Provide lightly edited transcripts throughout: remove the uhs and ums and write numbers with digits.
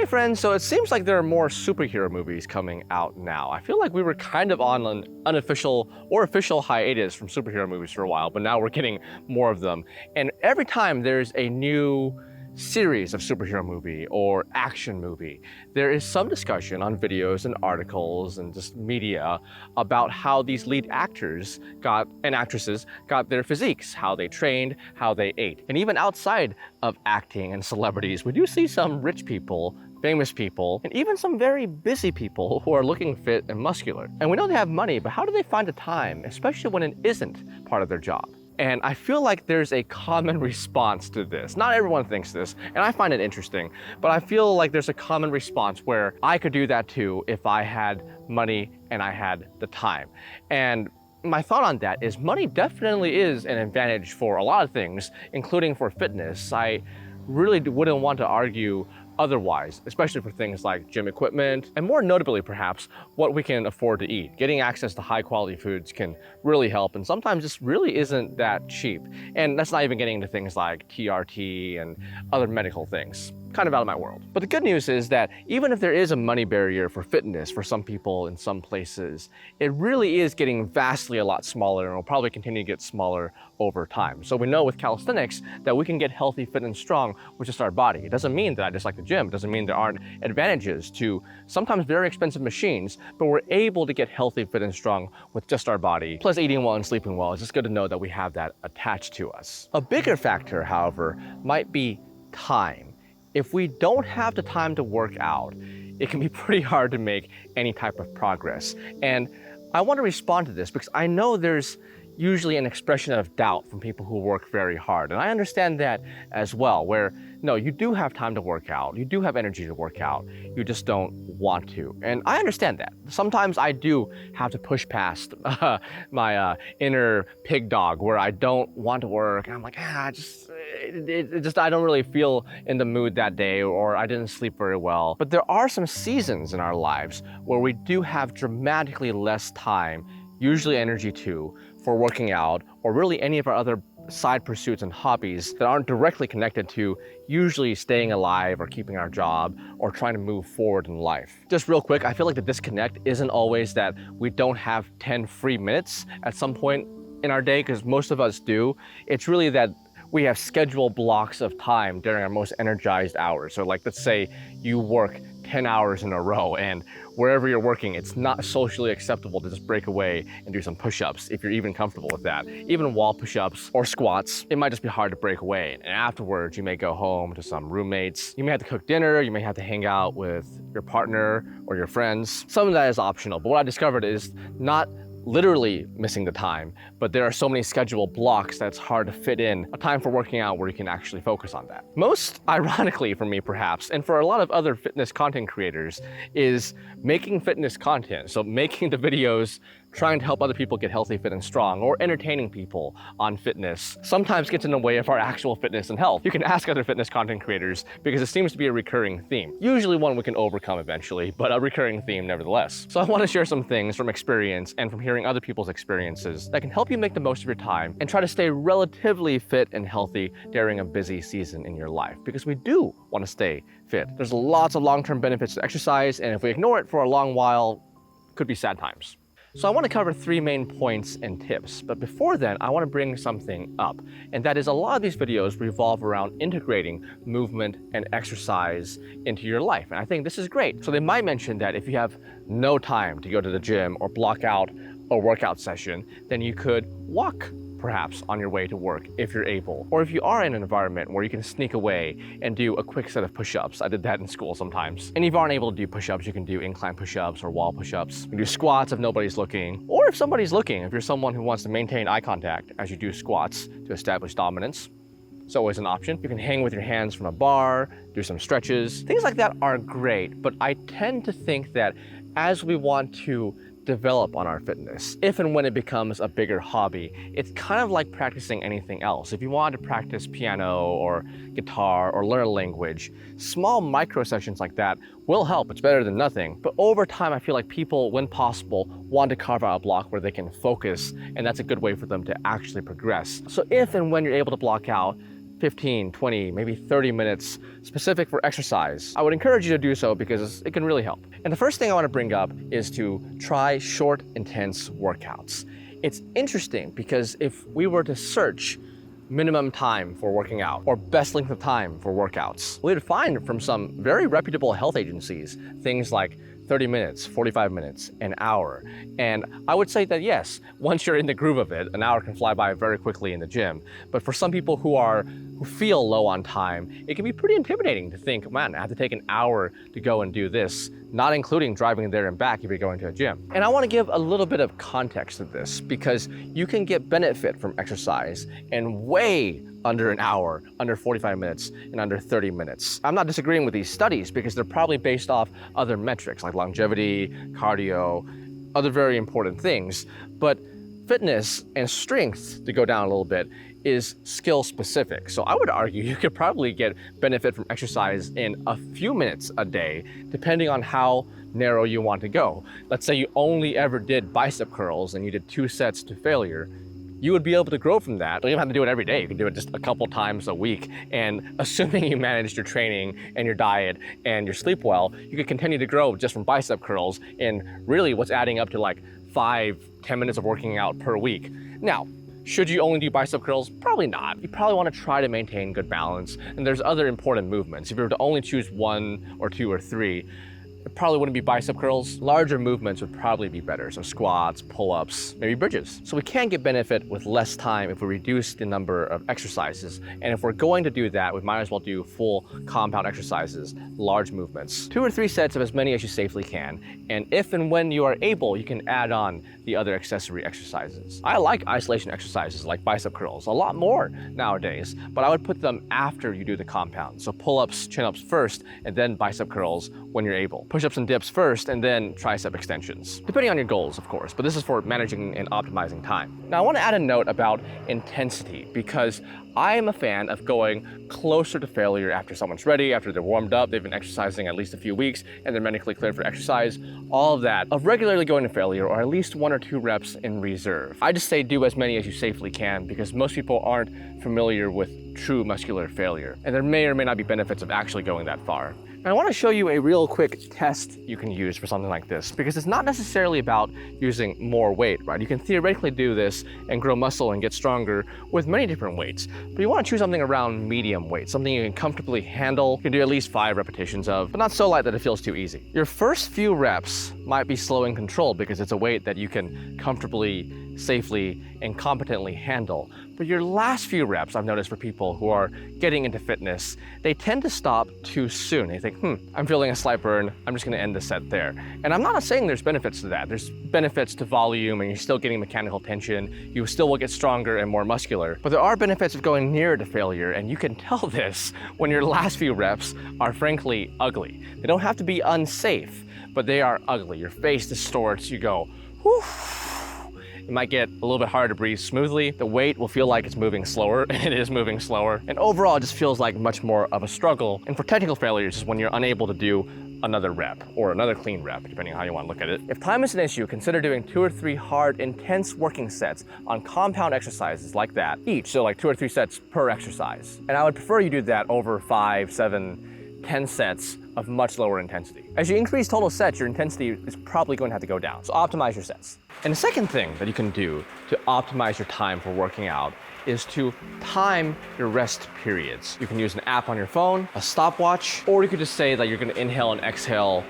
friends, so it seems like there are more superhero movies coming out now. I feel like we were kind of on an unofficial or official hiatus from superhero movies for a while, but now we're getting more of them. And every time there's a new series of superhero movie or action movie, there is some discussion on videos and articles and just media about how these lead actors and actresses got their physiques, how they trained, how they ate. And even outside of acting and celebrities, we do see some rich people, famous people, and even some very busy people who are looking fit and muscular. And we know they have money, but how do they find the time, especially when it isn't part of their job? And I feel like there's a common response to this. Not everyone thinks this, and I find it interesting, but I feel like there's a common response where I could do that too if I had money and I had the time. And my thought on that is money definitely is an advantage for a lot of things, including for fitness. I really wouldn't want to argue otherwise, especially for things like gym equipment, and more notably perhaps, what we can afford to eat. Getting access to high quality foods can really help, and sometimes this really isn't that cheap. And that's not even getting into things like TRT and other medical things. Kind of out of my world. But the good news is that even if there is a money barrier for fitness for some people in some places, it really is getting vastly a lot smaller and will probably continue to get smaller over time. So we know with calisthenics that we can get healthy, fit, and strong with just our body. It doesn't mean that I dislike the gym. It doesn't mean there aren't advantages to sometimes very expensive machines, but we're able to get healthy, fit, and strong with just our body. Plus eating well and sleeping well. It's just good to know that we have that attached to us. A bigger factor, however, might be time. If we don't have the time to work out, it can be pretty hard to make any type of progress. And I want to respond to this because I know there's usually an expression of doubt from people who work very hard. And I understand that as well, where no, you do have time to work out, you do have energy to work out, you just don't want to. And I understand that. Sometimes I do have to push past my inner pig dog where I don't want to work. And I'm like, I don't really feel in the mood that day, or I didn't sleep very well. But there are some seasons in our lives where we do have dramatically less time, usually energy too, for working out, or really any of our other side pursuits and hobbies that aren't directly connected to usually staying alive or keeping our job or trying to move forward in life. Just real quick, I feel like the disconnect isn't always that we don't have 10 free minutes at some point in our day, because most of us do. It's really that we have scheduled blocks of time during our most energized hours. So like, let's say you work 10 hours in a row, and wherever you're working, it's not socially acceptable to just break away and do some push-ups if you're even comfortable with that. Even wall push-ups or squats, it might just be hard to break away. And afterwards, you may go home to some roommates. You may have to cook dinner. You may have to hang out with your partner or your friends. Some of that is optional, but what I discovered is not literally missing the time, but there are so many scheduled blocks that it's hard to fit in a time for working out where you can actually focus on that. Most ironically for me perhaps, and for a lot of other fitness content creators, is making fitness content. So making the videos trying to help other people get healthy, fit, and strong, or entertaining people on fitness sometimes gets in the way of our actual fitness and health. You can ask other fitness content creators because it seems to be a recurring theme. Usually one we can overcome eventually, but a recurring theme nevertheless. So I want to share some things from experience and from hearing other people's experiences that can help you make the most of your time and try to stay relatively fit and healthy during a busy season in your life, because we do want to stay fit. There's lots of long-term benefits to exercise, and if we ignore it for a long while, it could be sad times. So I want to cover 3 main points and tips, but before then, I want to bring something up, and that is a lot of these videos revolve around integrating movement and exercise into your life, and I think this is great. So they might mention that if you have no time to go to the gym or block out a workout session, then you could walk perhaps on your way to work if you're able. Or if you are in an environment where you can sneak away and do a quick set of push-ups. I did that in school sometimes. And if you aren't able to do push-ups, you can do incline push-ups or wall push-ups. You can do squats if nobody's looking. Or if somebody's looking, if you're someone who wants to maintain eye contact as you do squats to establish dominance. It's always an option. You can hang with your hands from a bar, do some stretches. Things like that are great, but I tend to think that as we want to develop on our fitness, if and when it becomes a bigger hobby, it's kind of like practicing anything else. If you want to practice piano or guitar or learn a language, small micro sessions like that will help. It's better than nothing. But over time, I feel like people, when possible, want to carve out a block where they can focus, and that's a good way for them to actually progress. So if and when you're able to block out 15, 20, maybe 30 minutes specific for exercise, I would encourage you to do so because it can really help. And the first thing I want to bring up is to try short, intense workouts. It's interesting because if we were to search minimum time for working out or best length of time for workouts, we would find from some very reputable health agencies things like 30 minutes, 45 minutes, an hour. And I would say that yes, once you're in the groove of it, an hour can fly by very quickly in the gym. But for some people who feel low on time, it can be pretty intimidating to think, man, I have to take an hour to go and do this, not including driving there and back if you're going to a gym. And I want to give a little bit of context to this because you can get benefit from exercise in way under an hour, under 45 minutes, and under 30 minutes. I'm not disagreeing with these studies because they're probably based off other metrics like longevity, cardio, other very important things. But fitness and strength, to go down a little bit, is skill specific. So I would argue you could probably get benefit from exercise in a few minutes a day, depending on how narrow you want to go. Let's say you only ever did bicep curls and you did 2 sets to failure. You would be able to grow from that. You don't even have to do it every day. You can do it just a couple times a week. And assuming you managed your training and your diet and your sleep well, you could continue to grow just from bicep curls and really what's adding up to like 5-10 minutes of working out per week. Now, should you only do bicep curls? Probably not. You probably want to try to maintain good balance. And there's other important movements. If you were to only choose 1 or 2 or 3, it probably wouldn't be bicep curls. Larger movements would probably be better. So squats, pull-ups, maybe bridges. So we can get benefit with less time if we reduce the number of exercises. And if we're going to do that, we might as well do full compound exercises, large movements. 2 or 3 sets of as many as you safely can. And if and when you are able, you can add on the other accessory exercises. I like isolation exercises like bicep curls a lot more nowadays, but I would put them after you do the compound. So pull-ups, chin-ups first, and then bicep curls when you're able. Push-ups and dips first, and then tricep extensions, depending on your goals, of course, but this is for managing and optimizing time. Now, I want to add a note about intensity because I am a fan of going closer to failure after someone's ready, after they're warmed up, they've been exercising at least a few weeks, and they're medically cleared for exercise, all of that, of regularly going to failure or at least 1 or 2 reps in reserve. I just say do as many as you safely can because most people aren't familiar with true muscular failure, and there may or may not be benefits of actually going that far. And I want to show you a real quick test you can use for something like this because it's not necessarily about using more weight, right? You can theoretically do this and grow muscle and get stronger with many different weights, but you want to choose something around medium weight, something you can comfortably handle, you can do at least 5 repetitions of, but not so light that it feels too easy. Your first few reps might be slow and controlled because it's a weight that you can comfortably, safely, and competently handle. But your last few reps, I've noticed for people who are getting into fitness, they tend to stop too soon. They think, I'm feeling a slight burn, I'm just gonna end the set there. And I'm not saying there's benefits to that. There's benefits to volume and you're still getting mechanical tension. You still will get stronger and more muscular. But there are benefits of going nearer to failure, and you can tell this when your last few reps are frankly ugly. They don't have to be unsafe, but they are ugly. Your face distorts, you go, whew. It might get a little bit harder to breathe smoothly. The weight will feel like it's moving slower, and it is moving slower. And overall, it just feels like much more of a struggle. And for technical failures is when you're unable to do another rep or another clean rep, depending on how you want to look at it. If time is an issue, consider doing 2 or 3 hard, intense working sets on compound exercises like that each. So like 2 or 3 sets per exercise. And I would prefer you do that over 5, 7, 10 sets of much lower intensity. As you increase total sets, your intensity is probably going to have to go down. So optimize your sets. And the second thing that you can do to optimize your time for working out is to time your rest periods. You can use an app on your phone, a stopwatch, or you could just say that you're going to inhale and exhale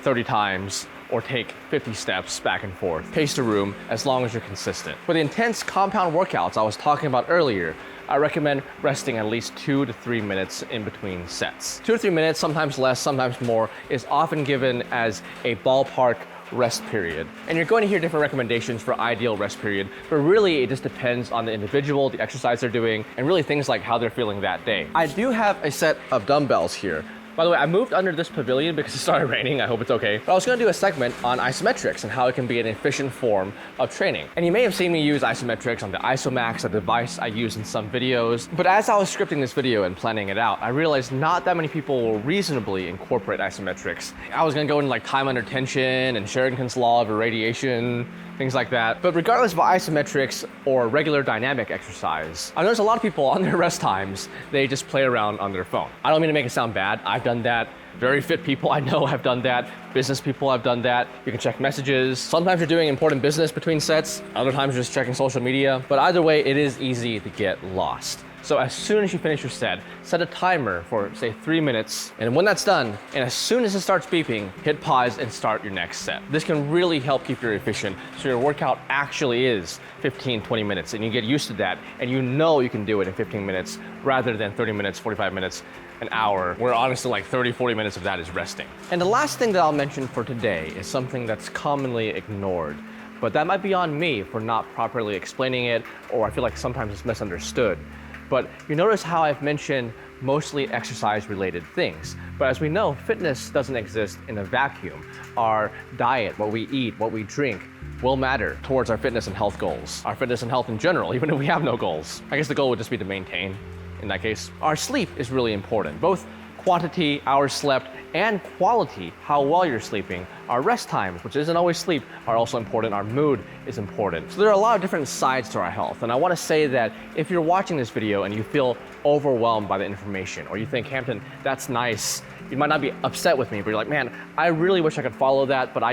30 times or take 50 steps back and forth. Pace the room as long as you're consistent. For the intense compound workouts I was talking about earlier, I recommend resting at least 2 to 3 minutes in between sets. 2 or 3 minutes, sometimes less, sometimes more, is often given as a ballpark rest period. And you're going to hear different recommendations for ideal rest period, but really it just depends on the individual, the exercise they're doing, and really things like how they're feeling that day. I do have a set of dumbbells here. By the way, I moved under this pavilion because it started raining. I hope it's okay. But I was gonna do a segment on isometrics and how it can be an efficient form of training. And you may have seen me use isometrics on the IsoMax, a device I use in some videos. But as I was scripting this video and planning it out, I realized not that many people will reasonably incorporate isometrics. I was gonna go into like time under tension and Sherrington's law of irradiation, things like that. But regardless of isometrics or regular dynamic exercise, I notice a lot of people on their rest times, they just play around on their phone. I don't mean to make it sound bad. I've done that. Very fit people I know have done that. Business people have done that. You can check messages. Sometimes you're doing important business between sets. Other times you're just checking social media. But either way, it is easy to get lost. So as soon as you finish your set a timer for say 3 minutes. And when that's done, and as soon as it starts beeping, hit pause and start your next set. This can really help keep you efficient. So your workout actually is 15, 20 minutes and you get used to that. And you know you can do it in 15 minutes rather than 30 minutes, 45 minutes, an hour, where honestly like 30, 40 minutes of that is resting. And the last thing that I'll mention for today is something that's commonly ignored. But that might be on me for not properly explaining it, or I feel like sometimes it's misunderstood. But you notice how I've mentioned mostly exercise-related things. But as we know, fitness doesn't exist in a vacuum. Our diet, what we eat, what we drink, will matter towards our fitness and health goals. Our fitness and health in general, even if we have no goals. I guess the goal would just be to maintain, in that case. Our sleep is really important. Both quantity, hours slept, and quality, how well you're sleeping. Our rest times, which isn't always sleep, are also important. Our mood is important. So there are a lot of different sides to our health. And I want to say that if you're watching this video and you feel overwhelmed by the information, or you think, Hampton, that's nice, you might not be upset with me, but you're like, man, I really wish I could follow that, but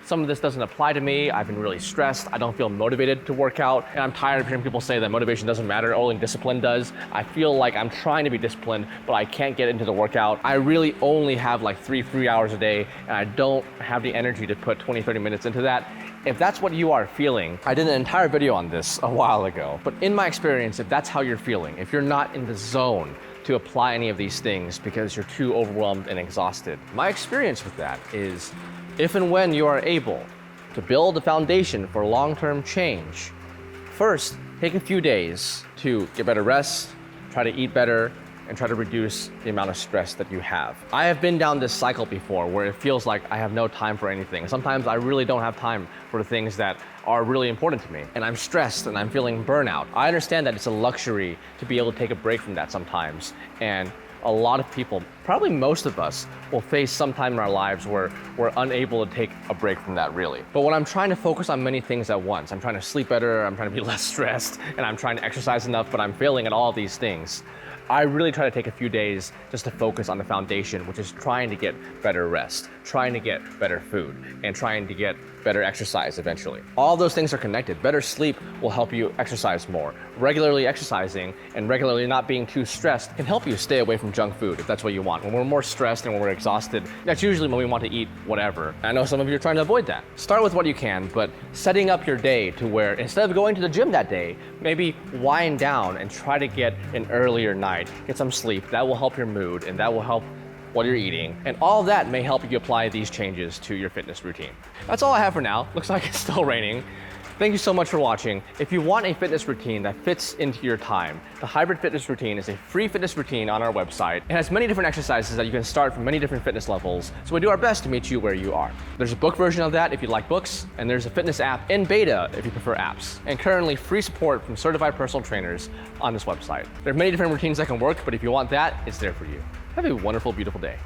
some of this doesn't apply to me. I've been really stressed. I don't feel motivated to work out. And I'm tired of hearing people say that motivation doesn't matter, only discipline does. I feel like I'm trying to be disciplined, but I can't get into the workout. I really only have like 3 free hours a day, and I don't have the energy to put 20, 30 minutes into that. If that's what you are feeling, I did an entire video on this a while ago. But in my experience, if that's how you're feeling, if you're not in the zone to apply any of these things because you're too overwhelmed and exhausted, my experience with that is if and when you are able to build a foundation for long-term change, first, take a few days to get better rest, try to eat better, and try to reduce the amount of stress that you have. I have been down this cycle before where it feels like I have no time for anything. Sometimes I really don't have time for the things that are really important to me. And I'm stressed and I'm feeling burnout. I understand that it's a luxury to be able to take a break from that sometimes. And a lot of people, probably most of us, will face some time in our lives where we're unable to take a break from that really. But when I'm trying to focus on many things at once, I'm trying to sleep better, I'm trying to be less stressed, and I'm trying to exercise enough, but I'm failing at all of these things, I really try to take a few days just to focus on the foundation, which is trying to get better rest, trying to get better food, and trying to get better exercise eventually. All those things are connected. Better sleep will help you exercise more. Regularly exercising and regularly not being too stressed can help you stay away from junk food if that's what you want. When we're more stressed and when we're exhausted, that's usually when we want to eat whatever. I know some of you are trying to avoid that. Start with what you can, but setting up your day to where instead of going to the gym that day, maybe wind down and try to get an earlier night, get some sleep. That will help your mood and that will help what you're eating. And all of that may help you apply these changes to your fitness routine. That's all I have for now. Looks like it's still raining. Thank you so much for watching. If you want a fitness routine that fits into your time, the Hybrid Fitness Routine is a free fitness routine on our website. It has many different exercises that you can start from many different fitness levels, so we do our best to meet you where you are. There's a book version of that if you like books, and there's a fitness app in beta if you prefer apps, and currently free support from certified personal trainers on this website. There are many different routines that can work, but if you want that, it's there for you. Have a wonderful, beautiful day.